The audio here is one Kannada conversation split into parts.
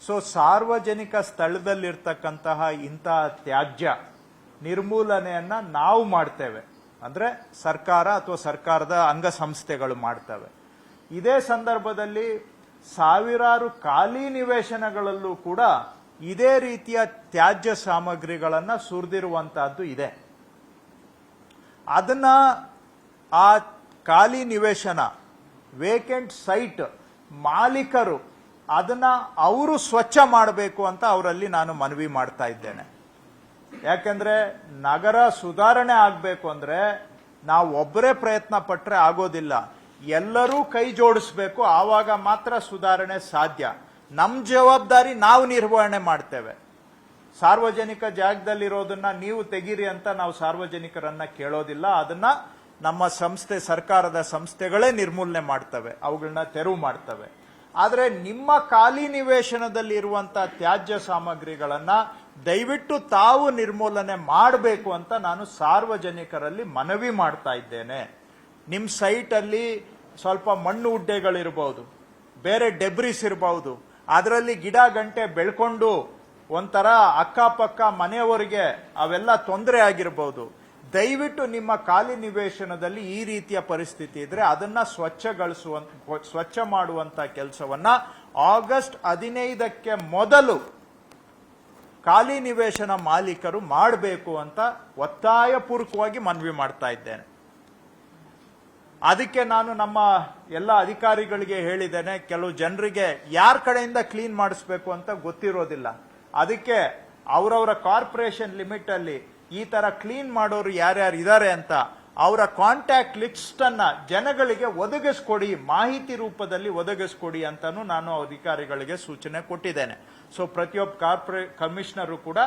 ಸೊ ಸಾರ್ವಜನಿಕ ಸ್ಥಳದಲ್ಲಿರ್ತಕ್ಕಂತಹ ಇಂತಹ ತ್ಯಾಜ್ಯ ನಿರ್ಮೂಲನೆಯನ್ನ ನಾವು ಮಾಡ್ತೇವೆ, ಅಂದ್ರೆ ಸರ್ಕಾರ ಅಥವಾ ಸರ್ಕಾರದ ಅಂಗಸಂಸ್ಥೆಗಳು ಮಾಡ್ತವೆ. ಇದೇ ಸಂದರ್ಭದಲ್ಲಿ ಸಾವಿರಾರು ಖಾಲಿ ನಿವೇಶನಗಳಲ್ಲೂ ಕೂಡ ಇದೇ ರೀತಿಯ ತ್ಯಾಜ್ಯ ಸಾಮಗ್ರಿಗಳನ್ನ ಸುರಿದಿರುವಂತಹದ್ದು ಇದೆ. ಅದನ್ನ ಆ ಖಾಲಿ ನಿವೇಶನ ವೇಕೆಂಟ್ ಸೈಟ್ ಮಾಲೀಕರು ಅದನ್ನ ಅವರು ಸ್ವಚ್ಛ ಮಾಡಬೇಕು ಅಂತ ಅವರಲ್ಲಿ ನಾನು ಮನವಿ ಮಾಡ್ತಾ ಇದ್ದೇನೆ. ಯಾಕೆಂದ್ರೆ ನಗರ ಸುಧಾರಣೆ ಆಗಬೇಕು ಅಂದ್ರೆ ನಾವು ಒಬ್ಬರೇ ಪ್ರಯತ್ನ ಪಟ್ರೆ ಆಗೋದಿಲ್ಲ, ಎಲ್ಲರೂ ಕೈ ಜೋಡಿಸ್ಬೇಕು, ಆವಾಗ ಮಾತ್ರ ಸುಧಾರಣೆ ಸಾಧ್ಯ. ನಮ್ಮ ಜವಾಬ್ದಾರಿ ನಾವು ನಿರ್ವಹಣೆ ಮಾಡ್ತೇವೆ. ಸಾರ್ವಜನಿಕ ಜಾಗದಲ್ಲಿರೋದನ್ನ ನೀವು ತೆಗೀರಿ ಅಂತ ನಾವು ಸಾರ್ವಜನಿಕರನ್ನ ಕೇಳೋದಿಲ್ಲ, ಅದನ್ನ ನಮ್ಮ ಸಂಸ್ಥೆ, ಸರ್ಕಾರದ ಸಂಸ್ಥೆಗಳೇ ನಿರ್ಮೂಲನೆ ಮಾಡ್ತವೆ, ಅವುಗಳನ್ನ ತೆರವು ಮಾಡ್ತವೆ. ಆದರೆ ನಿಮ್ಮ ಖಾಲಿ ನಿವೇಶನದಲ್ಲಿ ಇರುವಂತಹ ತ್ಯಾಜ್ಯ ಸಾಮಗ್ರಿಗಳನ್ನ ದಯವಿಟ್ಟು ತಾವು ನಿರ್ಮೂಲನೆ ಮಾಡಬೇಕು ಅಂತ ನಾನು ಸಾರ್ವಜನಿಕರಲ್ಲಿ ಮನವಿ ಮಾಡ್ತಾ ಇದ್ದೇನೆ. ನಿಮ್ಮ ಸೈಟ್ ಅಲ್ಲಿ ಸ್ವಲ್ಪ ಮಣ್ಣು ಉಡ್ಡೆಗಳಿರಬಹುದು, ಬೇರೆ ಡೆಬ್ರಿಸ್ ಇರಬಹುದು, ಅದರಲ್ಲಿ ಗಿಡ ಗಂಟೆ ಬೆಳ್ಕೊಂಡು ಒಂಥರ ಅಕ್ಕಪಕ್ಕ ಮನೆಯವರಿಗೆ ಅವೆಲ್ಲ ತೊಂದರೆ ಆಗಿರಬಹುದು. ದಯವಿಟ್ಟು ನಿಮ್ಮ ಖಾಲಿ ನಿವೇಶನದಲ್ಲಿ ಈ ರೀತಿಯ ಪರಿಸ್ಥಿತಿ ಇದ್ರೆ ಅದನ್ನ ಸ್ವಚ್ಛ ಮಾಡುವಂತ ಕೆಲಸವನ್ನ ಆಗಸ್ಟ್ 15ಕ್ಕೆ ಮೊದಲು ಖಾಲಿ ನಿವೇಶನ ಮಾಲೀಕರು ಮಾಡಬೇಕು ಅಂತ ಒತ್ತಾಯಪೂರ್ವಕವಾಗಿ ಮನವಿ ಮಾಡ್ತಾ ಇದ್ದೇನೆ. ಅದಕ್ಕೆ ನಾನು ನಮ್ಮ ಎಲ್ಲ ಅಧಿಕಾರಿಗಳಿಗೆ ಹೇಳಿದ್ದೇನೆ, ಕೆಲವು ಜನರಿಗೆ ಯಾರ ಕಡೆಯಿಂದ ಕ್ಲೀನ್ ಮಾಡಿಸ್ಬೇಕು ಅಂತ ಗೊತ್ತಿರೋದಿಲ್ಲ. ಅದಕ್ಕೆ ಅವರವರ ಕಾರ್ಪೊರೇಷನ್ ಲಿಮಿಟ್ ಅಲ್ಲಿ ಈ ತರ ಕ್ಲೀನ್ ಮಾಡೋರು ಯಾರ್ಯಾರು ಇದ್ದಾರೆ ಅಂತ ಅವರ ಕಾಂಟ್ಯಾಕ್ಟ್ ಲಿಸ್ಟ್ ಅನ್ನ ಜನಗಳಿಗೆ ಒದಗಿಸ್ಕೊಡಿ, ಮಾಹಿತಿ ರೂಪದಲ್ಲಿ ಒದಗಿಸ್ಕೊಡಿ ಅಂತಾನು ನಾನು ಅಧಿಕಾರಿಗಳಿಗೆ ಸೂಚನೆ ಕೊಟ್ಟಿದ್ದೇನೆ. ಸೊ ಪ್ರತಿಯೊಬ್ಬ ಕಮಿಷನರು ಕೂಡ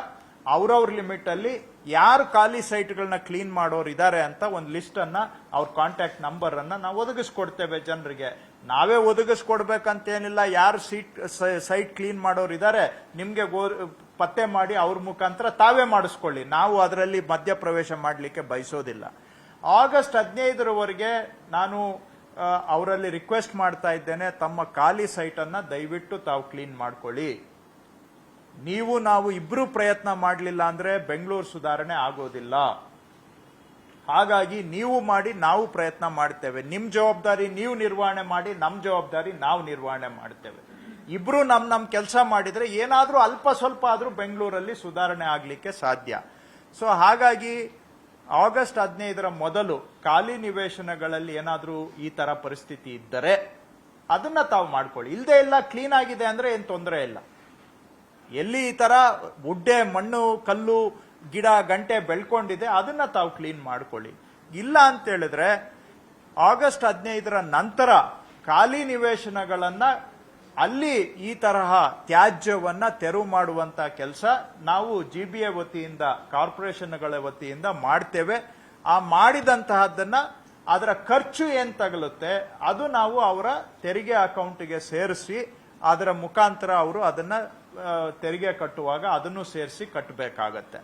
ಅವ್ರವ್ರ ಲಿಮಿಟ್ ಅಲ್ಲಿ ಯಾರು ಖಾಲಿ ಸೈಟ್ಗಳನ್ನ ಕ್ಲೀನ್ ಮಾಡೋರು ಇದ್ದಾರೆ ಅಂತ ಒಂದು ಲಿಸ್ಟ್ ಅನ್ನ, ಅವ್ರ ಕಾಂಟ್ಯಾಕ್ಟ್ ನಂಬರ್ ಅನ್ನ ನಾವು ಒದಗಿಸ್ಕೊಡ್ತೇವೆ ಜನರಿಗೆ. ನಾವೇ ಒದಗಿಸ್ಕೊಡ್ಬೇಕಂತೇನಿಲ್ಲ, ಯಾರು ಸೈಟ್ ಕ್ಲೀನ್ ಮಾಡೋರು ಇದ್ದಾರೆ ನಿಮ್ಗೆ ಪತ್ತೆ ಮಾಡಿ ಅವ್ರ ಮುಖಾಂತರ ತಾವೇ ಮಾಡಿಸ್ಕೊಳ್ಳಿ, ನಾವು ಅದರಲ್ಲಿ ಮಧ್ಯಪ್ರವೇಶ ಮಾಡಲಿಕ್ಕೆ ಬಯಸೋದಿಲ್ಲ. ಆಗಸ್ಟ್ 15ರವರೆಗೆ ನಾನು ಅವರಲ್ಲಿ ರಿಕ್ವೆಸ್ಟ್ ಮಾಡ್ತಾ ಇದ್ದೇನೆ, ತಮ್ಮ ಖಾಲಿ ಸೈಟ್ ಅನ್ನ ದಯವಿಟ್ಟು ತಾವು ಕ್ಲೀನ್ ಮಾಡ್ಕೊಳ್ಳಿ. ನೀವು ನಾವು ಇಬ್ರು ಪ್ರಯತ್ನ ಮಾಡಲಿಲ್ಲ ಅಂದ್ರೆ ಬೆಂಗಳೂರು ಸುಧಾರಣೆ ಆಗೋದಿಲ್ಲ. ಹಾಗಾಗಿ ನೀವು ಮಾಡಿ, ನಾವು ಪ್ರಯತ್ನ ಮಾಡ್ತೇವೆ. ನಿಮ್ ಜವಾಬ್ದಾರಿ ನೀವು ನಿರ್ವಹಣೆ ಮಾಡಿ, ನಮ್ ಜವಾಬ್ದಾರಿ ನಾವು ನಿರ್ವಹಣೆ ಮಾಡ್ತೇವೆ. ಇಬ್ರು ನಮ್ ಕೆಲಸ ಮಾಡಿದ್ರೆ ಏನಾದ್ರೂ ಅಲ್ಪ ಸ್ವಲ್ಪ ಆದ್ರೂ ಬೆಂಗಳೂರಲ್ಲಿ ಸುಧಾರಣೆ ಆಗ್ಲಿಕ್ಕೆ ಸಾಧ್ಯ. ಸೊ ಹಾಗಾಗಿ ಆಗಸ್ಟ್ 15ರ ಮೊದಲು ಖಾಲಿ ನಿವೇಶನಗಳಲ್ಲಿ ಏನಾದ್ರೂ ಈ ತರ ಪರಿಸ್ಥಿತಿ ಇದ್ದರೆ ಅದನ್ನ ತಾವು ಮಾಡ್ಕೊಳ್ಳಿ. ಇಲ್ಲದೆ ಇಲ್ಲ, ಕ್ಲೀನ್ ಆಗಿದೆ ಅಂದ್ರೆ ಏನ್ ತೊಂದರೆ ಇಲ್ಲ. ಎಲ್ಲಿ ಈ ತರ ಉಡ್ಡೆ, ಮಣ್ಣು, ಕಲ್ಲು, ಗಿಡ ಗಂಟೆ ಬೆಳ್ಕೊಂಡಿದೆ ಅದನ್ನ ತಾವು ಕ್ಲೀನ್ ಮಾಡ್ಕೊಳ್ಳಿ. ಇಲ್ಲ ಅಂತ ಹೇಳಿದ್ರೆ ಆಗಸ್ಟ್ 15ರ ನಂತರ ಖಾಲಿ ನಿವೇಶನಗಳನ್ನ ಅಲ್ಲಿ ಈ ತರಹ ತ್ಯಾಜ್ಯವನ್ನ ತೆರವು ಮಾಡುವಂತ ಕೆಲಸ ನಾವು ಜಿಬಿಎ ವತಿಯಿಂದ, ಕಾರ್ಪೊರೇಷನ್ಗಳ ವತಿಯಿಂದ ಮಾಡ್ತೇವೆ. ಆ ಮಾಡಿದಂತಹದ್ದನ್ನ ಅದರ ಖರ್ಚು ಏನ್ ತಗಲುತ್ತೆ ಅದು ನಾವು ಅವರ ತೆರಿಗೆ ಅಕೌಂಟ್ಗೆ ಸೇರಿಸಿ ಅದರ ಮುಖಾಂತರ ಅವರು ಅದನ್ನ ತೆರಿಗೆ ಕಟ್ಟುವಾಗ ಅದನ್ನು ಸೇರಿಸಿ ಕಟ್ಟಬೇಕಾಗತ್ತೆ.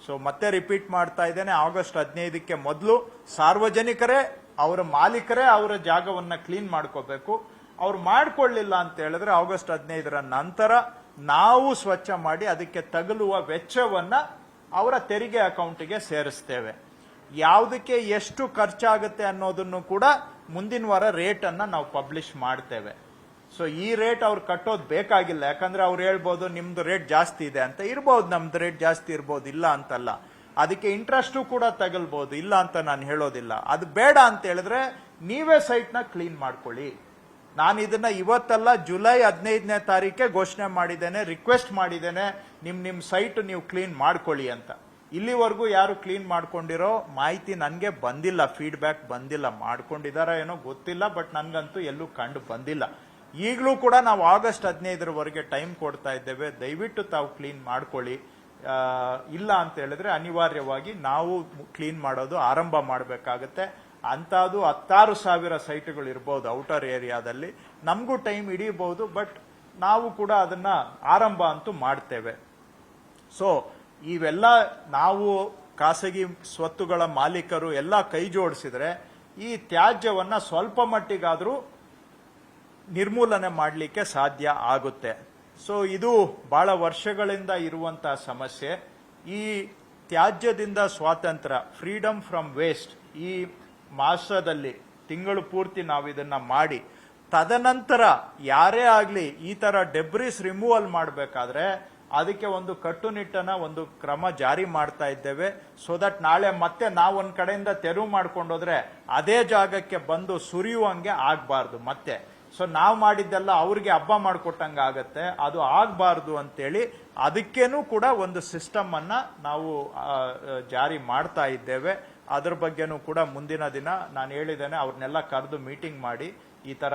ಸೊ ಮತ್ತೆ ರಿಪೀಟ್ ಮಾಡ್ತಾ ಇದ್ದೇನೆ, ಆಗಸ್ಟ್ 15ಕ್ಕೆ ಮೊದಲು ಸಾರ್ವಜನಿಕರೇ, ಅವರ ಮಾಲೀಕರೇ ಅವರ ಜಾಗವನ್ನ ಕ್ಲೀನ್ ಮಾಡ್ಕೋಬೇಕು. ಅವ್ರು ಮಾಡ್ಕೊಳ್ಳಿಲ್ಲ ಅಂತ ಹೇಳಿದ್ರೆ ಆಗಸ್ಟ್ 15ರ ನಂತರ ನಾವು ಸ್ವಚ್ಛ ಮಾಡಿ ಅದಕ್ಕೆ ತಗಲುವ ವೆಚ್ಚವನ್ನ ಅವರ ತೆರಿಗೆ ಅಕೌಂಟ್ಗೆ ಸೇರಿಸ್ತೇವೆ. ಯಾವುದಕ್ಕೆ ಎಷ್ಟು ಖರ್ಚಾಗುತ್ತೆ ಅನ್ನೋದನ್ನು ಕೂಡ ಮುಂದಿನ ವಾರ ರೇಟ್ ಅನ್ನ ನಾವು ಪಬ್ಲಿಷ್ ಮಾಡ್ತೇವೆ. ಸೊ ಈ ರೇಟ್ ಅವ್ರು ಕಟ್ಟೋದು ಬೇಕಾಗಿಲ್ಲ, ಯಾಕಂದ್ರೆ ಅವ್ರು ಹೇಳ್ಬೋದು ನಿಮ್ದು ರೇಟ್ ಜಾಸ್ತಿ ಇದೆ ಅಂತ. ಇರ್ಬೋದು, ನಮ್ದು ರೇಟ್ ಜಾಸ್ತಿ ಇರ್ಬೋದು, ಇಲ್ಲ ಅಂತಲ್ಲ. ಅದಕ್ಕೆ ಇಂಟ್ರೆಸ್ಟು ಕೂಡ ತಗಲ್ಬಹುದು, ಇಲ್ಲ ಅಂತ ನಾನು ಹೇಳೋದಿಲ್ಲ. ಅದು ಬೇಡ ಅಂತ ಹೇಳಿದ್ರೆ ನೀವೇ ಸೈಟ್ ನ ಕ್ಲೀನ್ ಮಾಡ್ಕೊಳ್ಳಿ. ನಾನು ಇದನ್ನ ಇವತ್ತಲ್ಲ, ಜುಲೈ 15ನೇ ತಾರೀಕೆ ಘೋಷಣೆ ಮಾಡಿದ್ದೇನೆ, ರಿಕ್ವೆಸ್ಟ್ ಮಾಡಿದ್ದೇನೆ, ನಿಮ್ ಸೈಟ್ ನೀವು ಕ್ಲೀನ್ ಮಾಡ್ಕೊಳ್ಳಿ ಅಂತ. ಇಲ್ಲಿವರೆಗೂ ಯಾರು ಕ್ಲೀನ್ ಮಾಡ್ಕೊಂಡಿರೋ ಮಾಹಿತಿ ನನಗೆ ಬಂದಿಲ್ಲ, ಫೀಡ್ಬ್ಯಾಕ್ ಬಂದಿಲ್ಲ. ಮಾಡ್ಕೊಂಡಿದಾರ ಏನೋ ಗೊತ್ತಿಲ್ಲ, ಬಟ್ ನನ್ಗಂತೂ ಎಲ್ಲೂ ಕಂಡು ಬಂದಿಲ್ಲ. ಈಗಲೂ ಕೂಡ ನಾವು ಆಗಸ್ಟ್ 15ರವರೆಗೆ ಟೈಮ್ ಕೊಡ್ತಾ ಇದ್ದೇವೆ, ದಯವಿಟ್ಟು ತಾವು ಕ್ಲೀನ್ ಮಾಡ್ಕೊಳ್ಳಿ. ಇಲ್ಲ ಅಂತ ಹೇಳಿದ್ರೆ ಅನಿವಾರ್ಯವಾಗಿ ನಾವು ಕ್ಲೀನ್ ಮಾಡೋದು ಆರಂಭ ಮಾಡಬೇಕಾಗತ್ತೆ. ಅಂತದ್ದು 16,000 ಸೈಟ್ಗಳು ಇರಬಹುದು ಔಟರ್ ಏರಿಯಾದಲ್ಲಿ. ನಮಗೂ ಟೈಮ್ ಹಿಡಿಯಬಹುದು, ಬಟ್ ನಾವು ಕೂಡ ಅದನ್ನ ಆರಂಭ ಅಂತೂ ಮಾಡ್ತೇವೆ. ಸೊ ಇವೆಲ್ಲ ನಾವು ಖಾಸಗಿ ಸ್ವತ್ತುಗಳ ಮಾಲೀಕರು ಎಲ್ಲ ಕೈ ಜೋಡಿಸಿದ್ರೆ ಈ ತ್ಯಾಜ್ಯವನ್ನ ಸ್ವಲ್ಪ ಮಟ್ಟಿಗಾದ್ರೂ ನಿರ್ಮೂಲನೆ ಮಾಡಲಿಕ್ಕೆ ಸಾಧ್ಯ ಆಗುತ್ತೆ. ಸೊ ಇದು ಬಹಳ ವರ್ಷಗಳಿಂದ ಇರುವಂತಹ ಸಮಸ್ಯೆ. ಈ ತ್ಯಾಜ್ಯದಿಂದ ಸ್ವಾತಂತ್ರ್ಯ, ಫ್ರೀಡಮ್ ಫ್ರಮ್ ವೇಸ್ಟ್, ಈ ಮಾಸದಲ್ಲಿ ತಿಂಗಳು ಪೂರ್ತಿ ನಾವು ಇದನ್ನ ಮಾಡಿ ತದನಂತರ ಯಾರೇ ಆಗಲಿ ಈ ತರ ಡೆಬ್ರಿಸ್ ರಿಮೂವಲ್ ಮಾಡಬೇಕಾದ್ರೆ ಅದಕ್ಕೆ ಒಂದು ಕಟ್ಟುನಿಟ್ಟನ ಒಂದು ಕ್ರಮ ಜಾರಿ ಮಾಡ್ತಾ ಇದ್ದೇವೆ. ಸೊ ದಟ್ ನಾಳೆ ಮತ್ತೆ ನಾವು ಒಂದ್ ಕಡೆಯಿಂದ ತೆರವು ಮಾಡ್ಕೊಂಡೋದ್ರೆ ಅದೇ ಜಾಗಕ್ಕೆ ಬಂದು ಸುರಿಯುವಂಗೆ ಆಗ್ಬಾರ್ದು ಮತ್ತೆ. ಸೊ ನಾವು ಮಾಡಿದ್ದೆಲ್ಲ ಅವ್ರಿಗೆ ಹಬ್ಬ ಮಾಡಿಕೊಟ್ಟಂಗ ಆಗತ್ತೆ, ಅದು ಆಗ್ಬಾರ್ದು ಅಂತೇಳಿ ಅದಕ್ಕೇನೂ ಕೂಡ ಒಂದು ಸಿಸ್ಟಮ್ ಅನ್ನ ನಾವು ಜಾರಿ ಮಾಡ್ತಾ ಇದ್ದೇವೆ. ಅದ್ರ ಬಗ್ಗೆನೂ ಕೂಡ ಮುಂದಿನ ದಿನ ನಾನು ಹೇಳಿದ್ದೇನೆ, ಅವ್ರನ್ನೆಲ್ಲ ಕರೆದು ಮೀಟಿಂಗ್ ಮಾಡಿ ಈ ತರ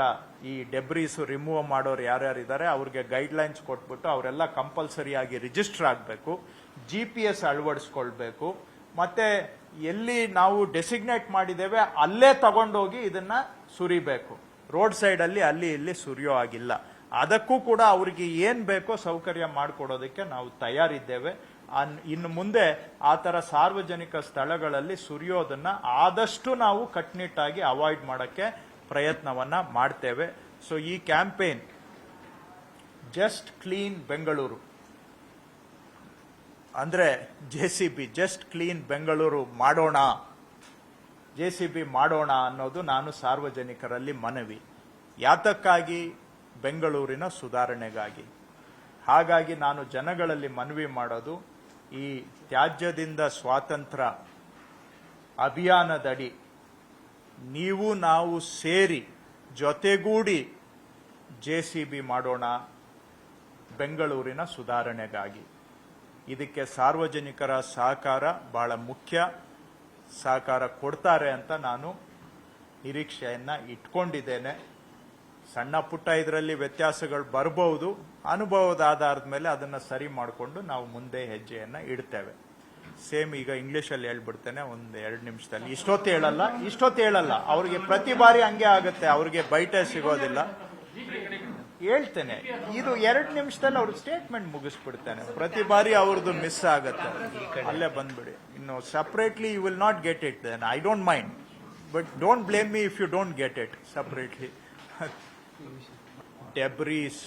ಈ ಡೆಬ್ರೀಸ್ ರಿಮೂವ್ ಮಾಡೋರು ಯಾರ್ಯಾರಿದ್ದಾರೆ ಅವ್ರಿಗೆ ಗೈಡ್ಲೈನ್ಸ್ ಕೊಟ್ಬಿಟ್ಟು ಅವರೆಲ್ಲ ಕಂಪಲ್ಸರಿ ಆಗಿ ರಿಜಿಸ್ಟರ್ ಆಗಬೇಕು, GPS ಅಳವಡಿಸ್ಕೊಳ್ಬೇಕು, ಮತ್ತೆ ಎಲ್ಲಿ ನಾವು ಡೆಸಿಗ್ನೇಟ್ ಮಾಡಿದ್ದೇವೆ ಅಲ್ಲೇ ತಗೊಂಡೋಗಿ ಇದನ್ನ ಸುರಿಬೇಕು. ರೋಡ್ ಸೈಡ್ ಅಲ್ಲಿ ಅಲ್ಲಿ ಇಲ್ಲಿ ಸುರಿಯೋ ಆಗಿಲ್ಲ. ಅದಕ್ಕೂ ಕೂಡ ಅವ್ರಿಗೆ ಏನ್ ಬೇಕೋ ಸೌಕರ್ಯ ಮಾಡಿಕೊಡೋದಕ್ಕೆ ನಾವು ತಯಾರಿದ್ದೇವೆ. ಇನ್ನು ಮುಂದೆ ಆ ತರ ಸಾರ್ವಜನಿಕ ಸ್ಥಳಗಳಲ್ಲಿ ಸುರಿಯೋದನ್ನ ಆದಷ್ಟು ನಾವು ಕಟ್ಟುನಿಟ್ಟಾಗಿ ಅವಾಯ್ಡ್ ಮಾಡಕ್ಕೆ ಪ್ರಯತ್ನವನ್ನ ಮಾಡ್ತೇವೆ. ಸೊ ಈ ಕ್ಯಾಂಪೇನ್ ಜಸ್ಟ್ ಕ್ಲೀನ್ ಬೆಂಗಳೂರು ಅಂದ್ರೆ JCB ಜಸ್ಟ್ ಕ್ಲೀನ್ ಬೆಂಗಳೂರು ಮಾಡೋಣ, JCB ಮಾಡೋಣ ಅನ್ನೋದು ನಾನು ಸಾರ್ವಜನಿಕರಲ್ಲಿ ಮನವಿ. ಯಾತಕ್ಕಾಗಿ? ಬೆಂಗಳೂರಿನ ಸುಧಾರಣೆಗಾಗಿ. ಹಾಗಾಗಿ ನಾನು ಜನಗಳಲ್ಲಿ ಮನವಿ ಮಾಡೋದು, ಈ ತ್ಯಾಜ್ಯದಿಂದ ಸ್ವಾತಂತ್ರ್ಯ ಅಭಿಯಾನದಡಿ ನೀವು ನಾವು ಸೇರಿ ಜೊತೆಗೂಡಿ JCB ಮಾಡೋಣ ಬೆಂಗಳೂರಿನ ಸುಧಾರಣೆಗಾಗಿ. ಇದಕ್ಕೆ ಸಾರ್ವಜನಿಕರ ಸಹಕಾರ ಬಹಳ ಮುಖ್ಯ. ಸಹಕಾರ ಕೊಡ್ತಾರೆ ಅಂತ ನಾನು ನಿರೀಕ್ಷೆಯನ್ನ ಇಟ್ಕೊಂಡಿದ್ದೇನೆ. ಸಣ್ಣ ಪುಟ್ಟ ಇದರಲ್ಲಿ ವ್ಯತ್ಯಾಸಗಳು ಬರಬಹುದು, ಅನುಭವದ ಆಧಾರದ ಮೇಲೆ ಅದನ್ನ ಸರಿ ಮಾಡಿಕೊಂಡು ನಾವು ಮುಂದೆ ಹೆಜ್ಜೆಯನ್ನ ಇಡ್ತೇವೆ. ಸೇಮ್ ಈಗ ಇಂಗ್ಲಿಷಲ್ಲಿ ಹೇಳ್ಬಿಡ್ತೇನೆ ಒಂದು 2 ನಿಮಿಷದಲ್ಲಿ. ಇಷ್ಟೊತ್ತು ಹೇಳಲ್ಲ ಅವ್ರಿಗೆ ಪ್ರತಿ ಬಾರಿ ಹಂಗೆ ಆಗುತ್ತೆ, ಅವ್ರಿಗೆ ಬೈಟೆ ಸಿಗೋದಿಲ್ಲ. ಹೇಳ್ತೇನೆ, ಇದು 2 ನಿಮಿಷದಲ್ಲಿ ಅವ್ರ ಸ್ಟೇಟ್ಮೆಂಟ್ ಮುಗಿಸ್ಬಿಡ್ತೇನೆ. ಪ್ರತಿ ಬಾರಿ ಅವ್ರದ್ದು ಮಿಸ್ ಆಗುತ್ತೆ, ಅಲ್ಲೇ ಬಂದ್ಬಿಡಿ. ಇನ್ನು separately you will not get it, then I don't mind, but don't blame me if you don't get it separately. Debris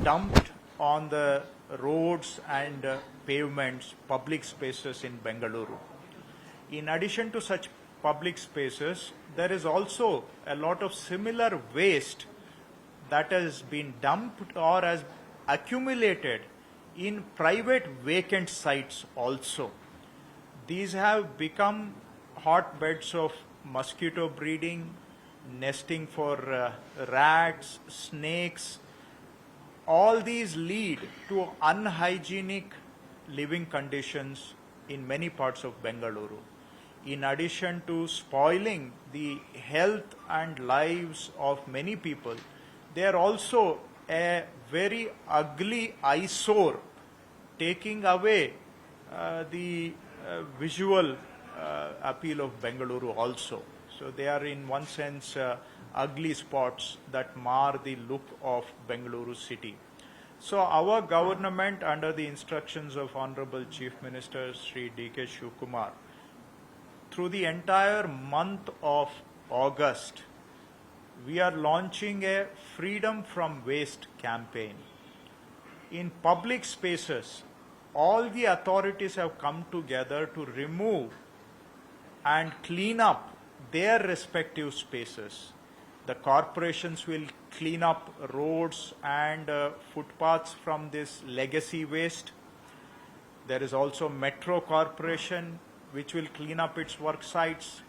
dumped on the roads and pavements, public spaces in Bengaluru. In addition to such public spaces, there is also a lot of similar waste that has been dumped or has accumulated in private vacant sites also. These have become hotbeds of mosquito breeding, nesting for rats, snakes. All these lead to unhygienic living conditions in many parts of Bengaluru. In addition to spoiling the health and lives of many people, they are also a very ugly eyesore, taking away the visual appeal of Bengaluru also. So they are in one sense ugly spots that mar the look of Bengaluru city. So our government, under the instructions of Honorable Chief Minister Sri D.K. Shivkumar, through the entire month of August, we are launching a Freedom from Waste campaign. In public spaces, all the authorities have come together to remove and clean up their respective spaces. The corporations will clean up roads and footpaths from this legacy waste. There is also Metro Corporation which will clean up its work sites.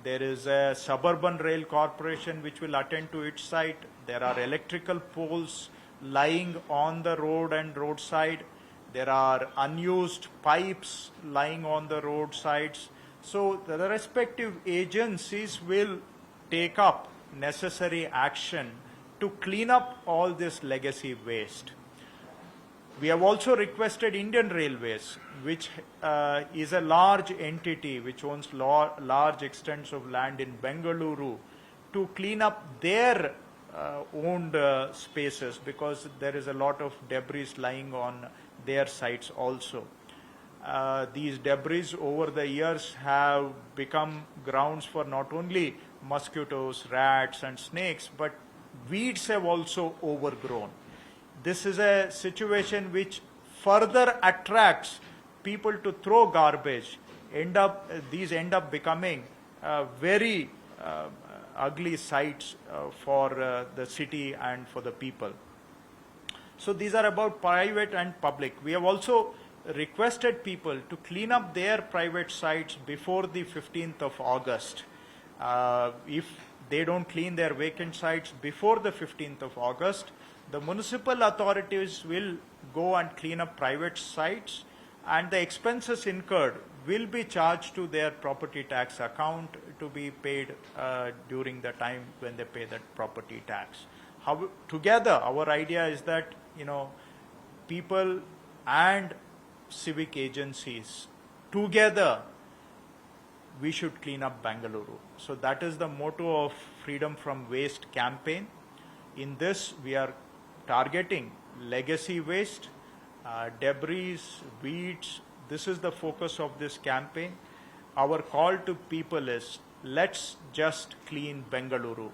There is a Suburban Rail Corporation which will attend to its site. There are electrical poles lying on the road and roadside. There are unused pipes lying on the roadsides. So the respective agencies will take up necessary action to clean up all this legacy waste. We have also requested Indian Railways, which is a large entity which owns large extents of land in Bengaluru, to clean up their owned spaces, because there is a lot of debris lying on their sites also. These debris over the years have become grounds for not only mosquitoes, rats and snakes, but weeds have also overgrown. this is a situation which further attracts people to throw garbage. These end up becoming very ugly sights for the city and for the people. So these are about private and public. We have also requested people to clean up their private sites before the 15th of August. If they don't clean their vacant sites before the 15th of August, the municipal authorities will go and clean up private sites, and the expenses incurred will be charged to their property tax account to be paid during the time when they pay that property tax. Together, our idea is that, people and civic agencies together, we should clean up Bengaluru. So that is the motto of Freedom from Waste campaign. In this, we are targeting legacy waste, debris, weeds. This is the focus of this campaign. Our call to people is, let's just clean Bengaluru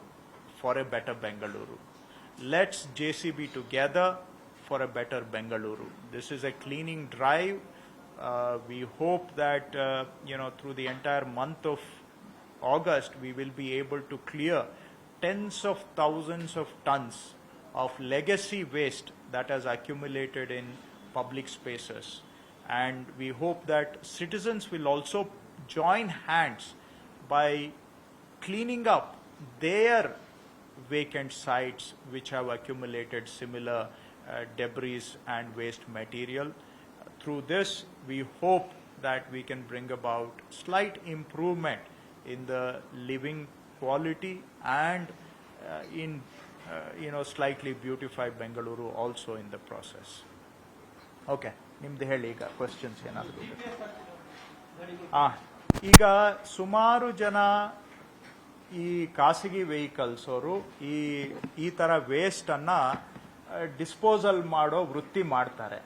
for a better Bengaluru. Let's JCB together for a better Bengaluru. This is a cleaning drive. We hope that, through the entire month of August, we will be able to clear tens of thousands of tons of legacy waste that has accumulated in public spaces. And we hope that citizens will also join hands by cleaning up their vacant sites which have accumulated similar debris and waste material. Through this, we hope that we can bring about slight improvement in the living quality and slightly beautify Bengaluru also in the process. Okay, ನಿಮ್ದು ಹೇಳಿ ಈಗ ಕ್ವೆಶ್ಚನ್ಸ್ ಏನಾದರೂ. ಈಗ ಸುಮಾರು ಜನ ಈ ಖಾಸಗಿ ವೆಹಿಕಲ್ಸ್ ಅವರು ಈ ತರ ವೇಸ್ಟ್ ಅನ್ನ ಡಿಸ್ಪೋಸಲ್ ಮಾಡೋ ವೃತ್ತಿ ಮಾಡ್ತಾರೆ.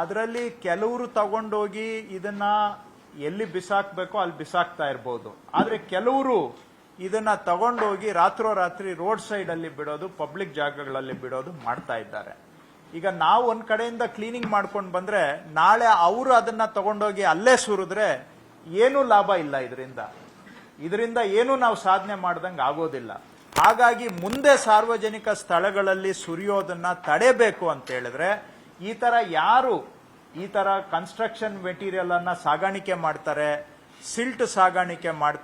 ಅದರಲ್ಲಿ ಕೆಲವರು ತಗೊಂಡೋಗಿ ಇದನ್ನ ಎಲ್ಲಿ ಬಿಸಾಕ್ಬೇಕೋ ಅಲ್ಲಿ ಬಿಸಾಕ್ತಾ ಇರ್ಬೋದು. ಆದ್ರೆ ಕೆಲವರು ಇದನ್ನ ತಗೊಂಡೋಗಿ ರಾತ್ರೋರಾತ್ರಿ ರೋಡ್ ಸೈಡ್ ಅಲ್ಲಿ ಬಿಡೋದು, ಪಬ್ಲಿಕ್ ಜಾಗಗಳಲ್ಲಿ ಬಿಡೋದು ಮಾಡ್ತಾ ಇದ್ದಾರೆ. ಈಗ ನಾವು ಒಂದ್ ಕಡೆಯಿಂದ ಕ್ಲೀನಿಂಗ್ ಮಾಡ್ಕೊಂಡು ಬಂದ್ರೆ ನಾಳೆ ಅವರು ಅದನ್ನ ತಗೊಂಡೋಗಿ ಅಲ್ಲೇ ಸುರಿದ್ರೆ ಏನೂ ಲಾಭ ಇಲ್ಲ. ಇದರಿಂದ ಏನು ನಾವು ಸಾಧನೆ ಮಾಡ್ದಂಗೆ ಆಗೋದಿಲ್ಲ. ಹಾಗಾಗಿ ಮುಂದೆ ಸಾರ್ವಜನಿಕ ಸ್ಥಳಗಳಲ್ಲಿ ಸುರಿಯೋದನ್ನ ತಡೆಬೇಕು ಅಂತ ಹೇಳಿದ್ರೆ, ಯಾರು ಈ ತರ ಕನ್ಸ್ಟ್ರಕ್ಷನ್ ಮೆಟೀರಿಯಲ್ ಅನ್ನ ಸಾಗಾಣಿಕೆ ಮಾಡ್ತಾರೆ, ಸಿಲ್ಟ್ ಸಾಗಾಣಿಕೆ ಮಾಡ್ತಾರೆ,